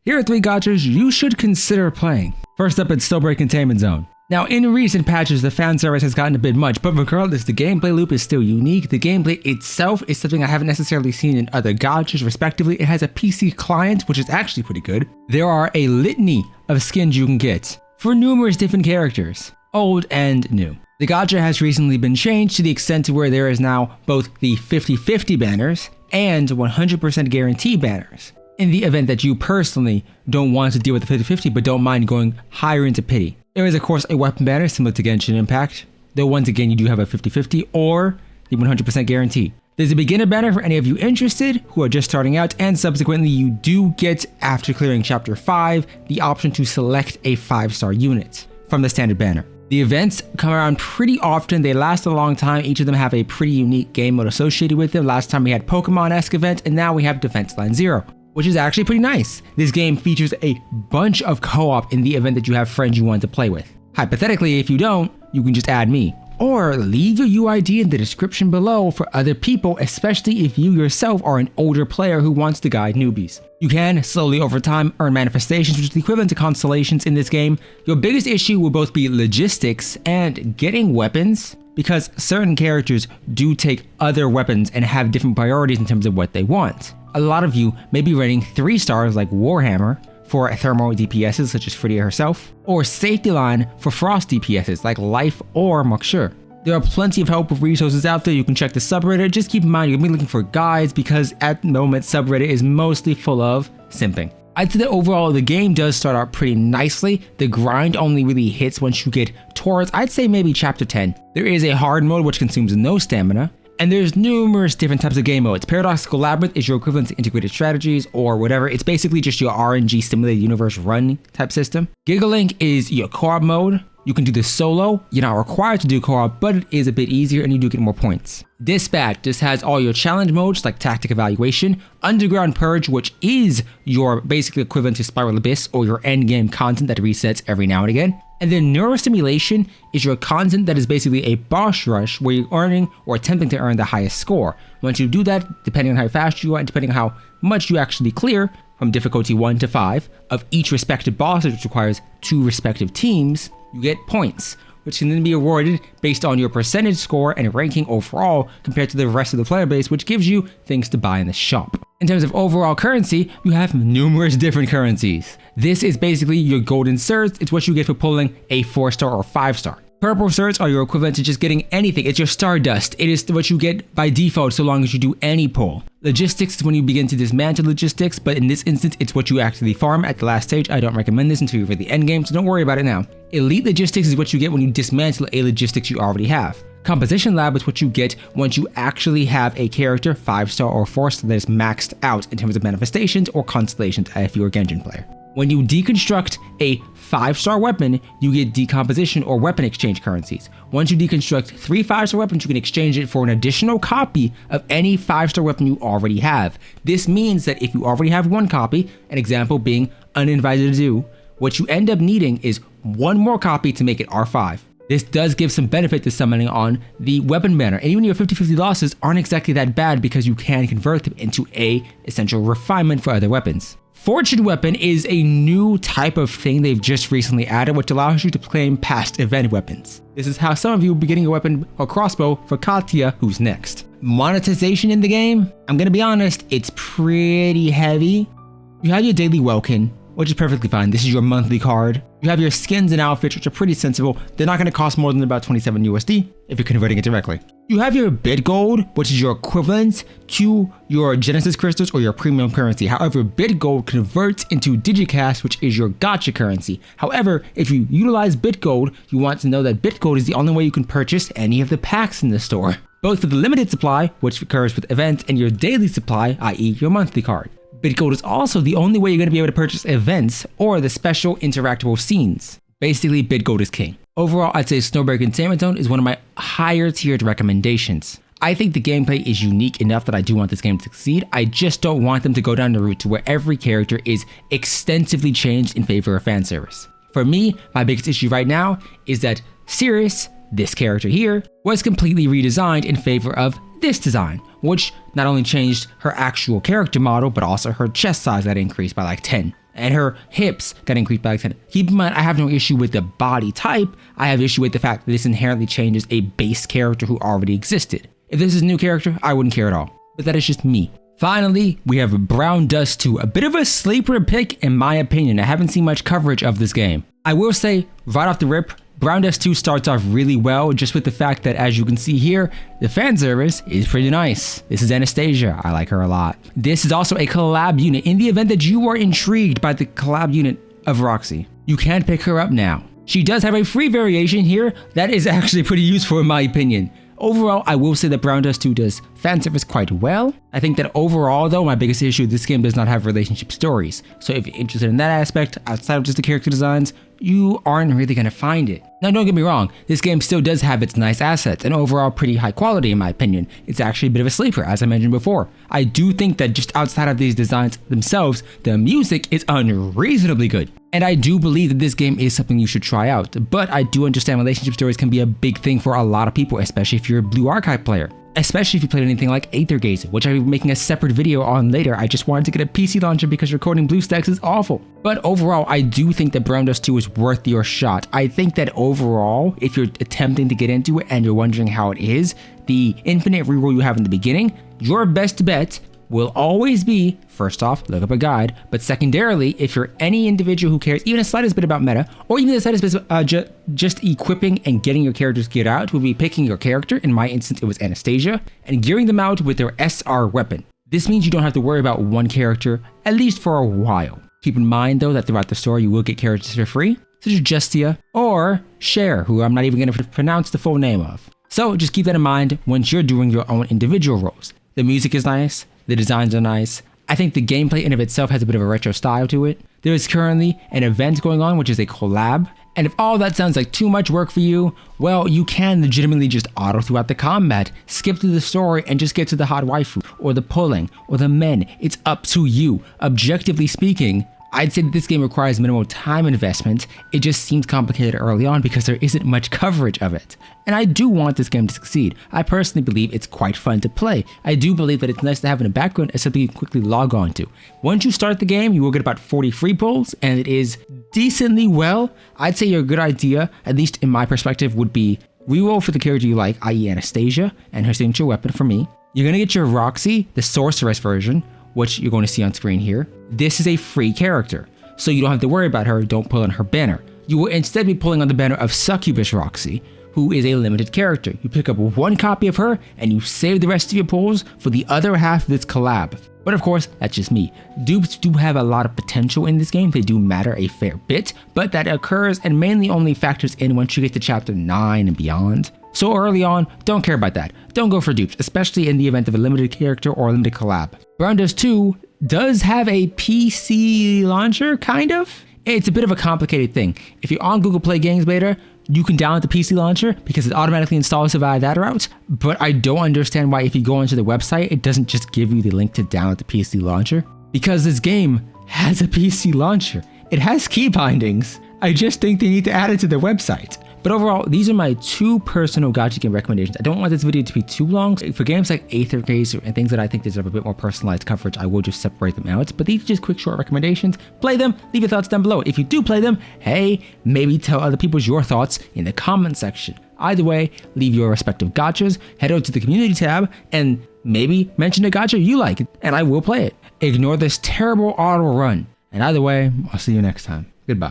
Here are 3 gachas you should consider playing. First up, it's Snowbreak Containment Zone. Now, in recent patches, the fan service has gotten a bit much, but regardless, the gameplay loop is still unique. The gameplay itself is something I haven't necessarily seen in other gachas, respectively. It has a PC client, which is actually pretty good. There are a litany of skins you can get for numerous different characters, old and new. The gacha has recently been changed to the extent to where there is now both the 50-50 banners and 100% guarantee banners. In the event that you personally don't want to deal with the 50-50 but don't mind going higher into pity. There is of course a weapon banner similar to Genshin Impact, though once again you do have a 50-50 or the 100% guarantee. There's a beginner banner for any of you interested who are just starting out, and subsequently you do get, after clearing chapter 5, the option to select a 5-star unit from the standard banner. The events come around pretty often, they last a long time, each of them have a pretty unique game mode associated with them. Last time we had Pokemon-esque event, and now we have Defense Line Zero, which is actually pretty nice. This game features a bunch of co-op in the event that you have friends you want to play with. Hypothetically, if you don't, you can just add me. Or leave your UID in the description below for other people, especially if you yourself are an older player who wants to guide newbies. You can, slowly over time, earn manifestations, which is the equivalent to constellations in this game. Your biggest issue will both be logistics and getting weapons, because certain characters do take other weapons and have different priorities in terms of what they want. A lot of you may be running 3 stars like Warhammer for thermal DPSs such as Frida herself, or Safety Line for frost DPSs like Life or Mokshur. There are plenty of helpful resources out there. You can check the subreddit. Just keep in mind you're gonna be looking for guides because at the moment subreddit is mostly full of simping. I'd say that overall the game does start out pretty nicely. The grind only really hits once you get towards, I'd say maybe chapter 10. There is a hard mode which consumes no stamina, and there's numerous different types of game modes. Paradoxical Labyrinth is your equivalent to integrated strategies or whatever. It's basically just your RNG simulated universe run type system. Gigalink is your co-op mode. You can do this solo. You're not required to do co-op, but it is a bit easier and you do get more points. Dispatch just has all your challenge modes like Tactic Evaluation, Underground Purge, which is your basically equivalent to Spiral Abyss or your endgame content that resets every now and again. And then Neurostimulation is your content that is basically a boss rush where you're earning or attempting to earn the highest score. Once you do that, depending on how fast you are and depending on how much you actually clear from difficulty 1 to 5 of each respective boss, which requires 2 respective teams, you get points, which can then be awarded based on your percentage score and ranking overall compared to the rest of the player base, which gives you things to buy in the shop. In terms of overall currency, you have numerous different currencies. This is basically your golden certs. It's what you get for pulling a 4-star or 5-star. Purple certs are your equivalent to just getting anything. It's your stardust. It is what you get by default so long as you do any pull. Logistics is when you begin to dismantle logistics, but in this instance, it's what you actually farm at the last stage. I don't recommend this until you're at the end game, so don't worry about it now. Elite logistics is what you get when you dismantle a logistics you already have. Composition Lab is what you get once you actually have a character, 5-star or 4-star, that is maxed out in terms of manifestations or constellations if you're a Genshin player. When you deconstruct a 5-star weapon, you get decomposition or weapon exchange currencies. Once you deconstruct 3 5-star weapons, you can exchange it for an additional copy of any 5-star weapon you already have. This means that if you already have 1 copy, an example being Uninvited Zoo, what you end up needing is 1 more copy to make it R5. This does give some benefit to summoning on the weapon banner, and even your 50-50 losses aren't exactly that bad because you can convert them into a essential refinement for other weapons. Fortune Weapon is a new type of thing they've just recently added, which allows you to claim past event weapons. This is how some of you will be getting a weapon or crossbow for Katya, who's next. Monetization in the game, I'm gonna be honest, it's pretty heavy. You have your daily Welkin, which is perfectly fine. This is your monthly card. You have your skins and outfits, which are pretty sensible. They're not gonna cost more than about 27 USD if you're converting it directly. You have your BitGold, which is your equivalent to your Genesis crystals or your premium currency. However, BitGold converts into Digicash, which is your gacha currency. However, if you utilize BitGold, you want to know that BitGold is the only way you can purchase any of the packs in the store, both for the limited supply, which occurs with events, and your daily supply, i.e. your monthly card. BitGold is also the only way you're going to be able to purchase events or the special interactable scenes. Basically, BitGold is king. Overall, I'd say Snowbreak Containment Zone is one of my higher tiered recommendations. I think the gameplay is unique enough that I do want this game to succeed. I just don't want them to go down the route to where every character is extensively changed in favor of fan service. For me, my biggest issue right now is that Sirius, this character here, was completely redesigned in favor of this design, which not only changed her actual character model, but also her chest size that increased by like 10. and her hips got increased by like 10. Keep in mind, I have no issue with the body type. I have issue with the fact that this inherently changes a base character who already existed. If this is a new character, I wouldn't care at all. But that is just me. Finally, we have Brown Dust 2, a bit of a sleeper pick in my opinion. I haven't seen much coverage of this game. I will say, right off the rip, Brown Dust 2 starts off really well just with the fact that, as you can see here, the fan service is pretty nice. This is Anastasia. I like her a lot. This is also a collab unit. In the event that you are intrigued by the collab unit of Roxy, you can pick her up now. She does have a free variation here that is actually pretty useful in my opinion. Overall, I will say that Brown Dust 2 does fan service quite well. I think that overall though, my biggest issue, this game does not have relationship stories. So if you're interested in that aspect, outside of just the character designs, you aren't really going to find it. Now don't get me wrong, this game still does have its nice assets and overall pretty high quality in my opinion. It's actually a bit of a sleeper, as I mentioned before. I do think that just outside of these designs themselves, the music is unreasonably good. And I do believe that this game is something you should try out, but I do understand relationship stories can be a big thing for a lot of people, especially if you're a Blue Archive player. Especially if you played anything like Aether Gaze, which I'll be making a separate video on later. I just wanted to get a PC launcher because recording BlueStacks is awful. But overall, I do think that Brown Dust 2 is worth your shot. I think that overall, if you're attempting to get into it and you're wondering how it is, the infinite reroll you have in the beginning, your best bet will always be, first off, look up a guide, but secondarily, if you're any individual who cares even the slightest bit about meta, or even the slightest bit just equipping and getting your characters geared out, will be picking your character, in my instance it was Anastasia, and gearing them out with their SR weapon. This means you don't have to worry about one character, at least for a while. Keep in mind though that throughout the story you will get characters for free, such as Justia, or Cher, who I'm not even going to pronounce the full name of. So just keep that in mind once you're doing your own individual roles. The music is nice, the designs are nice. I think the gameplay in of itself has a bit of a retro style to it. There is currently an event going on, which is a collab. And if all that sounds like too much work for you, well, you can legitimately just auto throughout the combat, skip through the story, and just get to the hot waifu, or the pulling, or the men. It's up to you. Objectively speaking, I'd say that this game requires minimal time investment. It just seems complicated early on because there isn't much coverage of it. And I do want this game to succeed. I personally believe it's quite fun to play. I do believe that it's nice to have in the background as something you can quickly log on to. Once you start the game, you will get about 40 free pulls, and it is decently well. I'd say a good idea, at least in my perspective, would be reroll for the character you like, i.e. Anastasia, and her signature weapon for me. You're gonna get your Roxy, the sorceress version, which you're going to see on screen here. This is a free character, so you don't have to worry about her. Don't pull on her banner. You will instead be pulling on the banner of Succubus Roxy, who is a limited character. You pick up one copy of her and you save the rest of your pulls for the other half of this collab. But of course, that's just me. Dupes do have a lot of potential in this game. They do matter a fair bit, but that occurs and mainly only factors in once you get to chapter 9 and beyond. So early on, don't care about that. Don't go for dupes, especially in the event of a limited character or a limited collab. Brown Dust 2 does have a PC launcher, kind of. It's a bit of a complicated thing. If you're on Google Play Games Beta, you can download the PC launcher because it automatically installs it via that route. But I don't understand why if you go onto the website, it doesn't just give you the link to download the PC launcher. Because this game has a PC launcher. It has key bindings. I just think they need to add it to the website. But overall, these are my two personal gacha game recommendations. I don't want this video to be too long. For games like Aether Gaze and things that I think deserve a bit more personalized coverage, I will just separate them out. But these are just quick, short recommendations. Play them, leave your thoughts down below. If you do play them, hey, maybe tell other people your thoughts in the comment section. Either way, leave your respective gachas, head over to the community tab, and maybe mention a gacha you like, and I will play it. Ignore this terrible auto run. And either way, I'll see you next time. Goodbye.